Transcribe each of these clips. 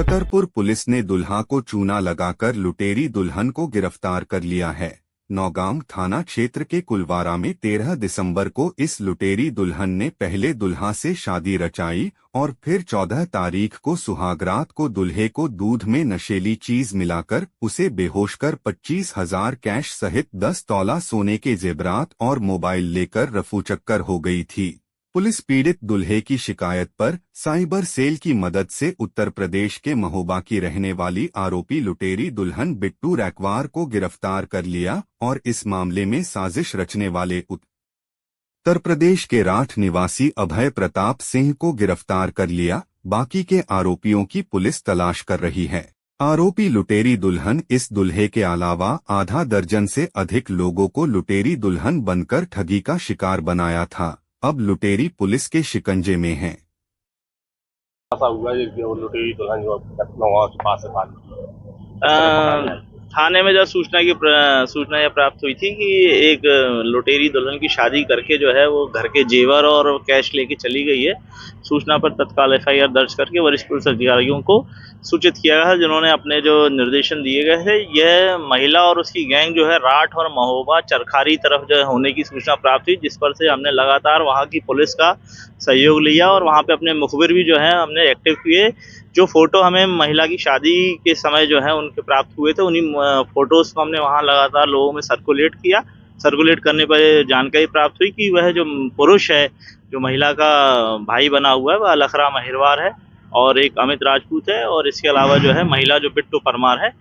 Chhatarpur police ने दुल्हा को चूना लगाकर लुटेरी दुल्हन को गिरफ्तार कर लिया है। नौगांव थाना क्षेत्र के कुलवारा में 13 दिसंबर को इस लुटेरी दुल्हन ने पहले दुल्हा से शादी रचाई और फिर 14 तारीख को सुहागरात को दुल्हे को दूध में नशीली चीज मिलाकर उसे बेहोश कर 25,000 कैश सहित 10 तोला सोने के जेवरात और मोबाइल लेकर रफूचक्कर हो गई थी। पुलिस पीड़ित दुल्हे की शिकायत पर साइबर सेल की मदद से उत्तर प्रदेश के महोबा की रहने वाली आरोपी लुटेरी दुल्हन बिट्टू रैकवार को गिरफ्तार कर लिया और इस मामले में साजिश रचने वाले उत्तर प्रदेश के राठ निवासी अभय प्रताप सिंह को गिरफ्तार कर लिया। बाकी के आरोपियों की पुलिस तलाश कर रही है। आरोपी लुटेरी दुल्हन इस दुल्हे के अलावा आधा दर्जन से अधिक लोगों को लुटेरी दुल्हन बनकर ठगी का शिकार बनाया था। अब लुटेरी पुलिस के शिकंजे में है। ऐसा हुआ है कि वो लुटेरी दुल्हन जो नौगांव के पास है थाने में जब सूचना यह प्राप्त हुई थी कि एक लुटेरी दुल्हन की शादी करके जो है वो घर के जेवर और कैश लेके चली गई है। सूचना पर तत्काल एफआईआर दर्ज करके वरिष्ठ पुलिस अधिकारियों को सूचित किया गया है, जिन्होंने अपने जो निर्देशन दिए गए थे। यह महिला और उसकी गैंग जो है राठ और महोबा चरखारी तरफ जो होने की सूचना प्राप्त हुई, जिस पर से हमने लगातार वहां की पुलिस का सहयोग लिया और वहां पे अपने मुखबिर भी जो है हमने एक्टिव किए। जो फोटो हमें महिला की शादी के समय जो है उनके प्राप्त हुए थे, उन्हीं फोटोज को हमने वहां लगातार लोगों में सर्कुलेट किया। सर्कुलेट करने पर जानकारी प्राप्त हुई कि वह जो पुरुष है, जो महिला का भाई बना हुआ है, वह अलखरा महिरवार है और एक अमित राजपूत है। और इसके अलावा जो है महिला जो बिट्टू परमार है,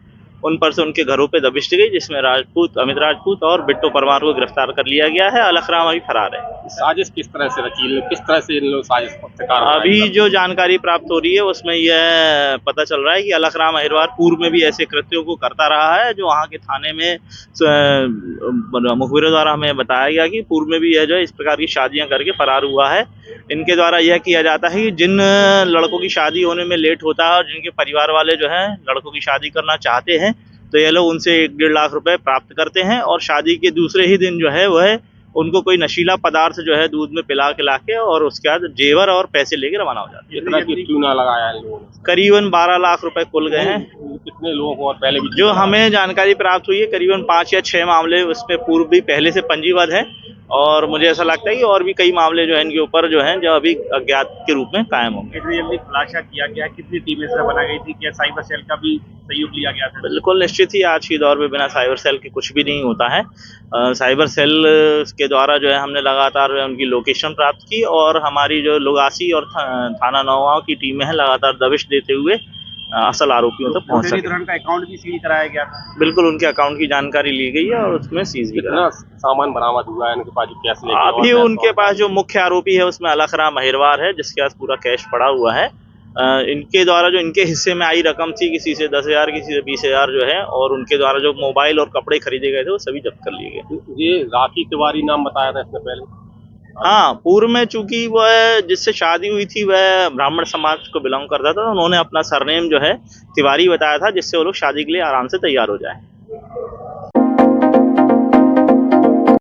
उन पर से उनके घरों पे दबिश दी गई, जिसमें अमित राजपूत और बिट्टू परमार को गिरफ्तार कर लिया गया है। अलखराम अभी फरार है। साजिश किस तरह से रची, किस तरह से इन लोग साजिश का शिकार? अभी जो जानकारी प्राप्त हो रही है उसमें यह पता चल रहा है कि अलखराम अहिरवार पूर्व में भी ऐसे कृत्यों को करता रहा है। जो वहाँ के थाने में मुखबिरों द्वारा हमें बताया गया कि पूर्व में भी यह जो है इस प्रकार की शादियां करके फरार हुआ है। इनके द्वारा यह किया जाता है कि जिन लड़कों की शादी होने में लेट होता है और जिनके परिवार वाले जो है लड़कों की शादी करना चाहते हैं, तो ये लोग उनसे 1-1.5 लाख रुपए प्राप्त करते हैं और शादी के दूसरे ही दिन जो है वह उनको कोई नशीला पदार्थ जो है दूध में पिला के और उसके बाद जेवर और पैसे लेके रवाना हो जाते हैं। कितना चूना लगाया है लोगों ने? करीबन 12 लाख रुपए कुल गए हैं। कितने लोगों को? और पहले भी जो हमें जानकारी प्राप्त हुई है करीबन 5 या 6 मामले उसमें पूर्व भी पहले से पंजीबद्ध है और मुझे ऐसा लगता है कि और भी कई मामले जो है इनके ऊपर जो हैं जो अभी अज्ञात के रूप में कायम होंगे। इतनी जल्दी खुलासा किया गया है? कितनी टीमें से बना गई थी? क्या साइबर सेल का भी सहयोग लिया गया था? बिल्कुल निश्चित ही आज के दौर में बिना साइबर सेल के कुछ भी नहीं होता है। साइबर सेल के द्वारा जो है हमने लगातार उनकी लोकेशन प्राप्त की और हमारी जो लोगासी और थाना नौगांव की टीमें हैं लगातार दबिश देते हुए असल आरोपियों तक पहुंच सके। का अकाउंट भी सीज कराया गया था? बिल्कुल, उनके अकाउंट की जानकारी ली गई है और उसमें सीज भी कितना सामान बरामद हुआ है उनके पास? कैश लेके अभी उनके पास जो मुख्य आरोपी है उसमें अलखरा महिरवार है, जिसके पास पूरा कैश पड़ा हुआ है। इनके द्वारा जो इनके हिस्से में आई रकम थी, किसी से 10,000 किसी से 20,000 जो है, और उनके द्वारा जो मोबाइल और कपड़े खरीदे गए थे वो सभी जब्त कर लिए गए। ये राखी तिवारी नाम बताया था इसने पहले? हाँ, पूर्व में चूंकि वह जिससे शादी हुई थी वह ब्राह्मण समाज को बिलोंग करता था, तो उन्होंने अपना सरनेम जो है तिवारी बताया था, जिससे वो लोग शादी के लिए आराम से तैयार हो जाए।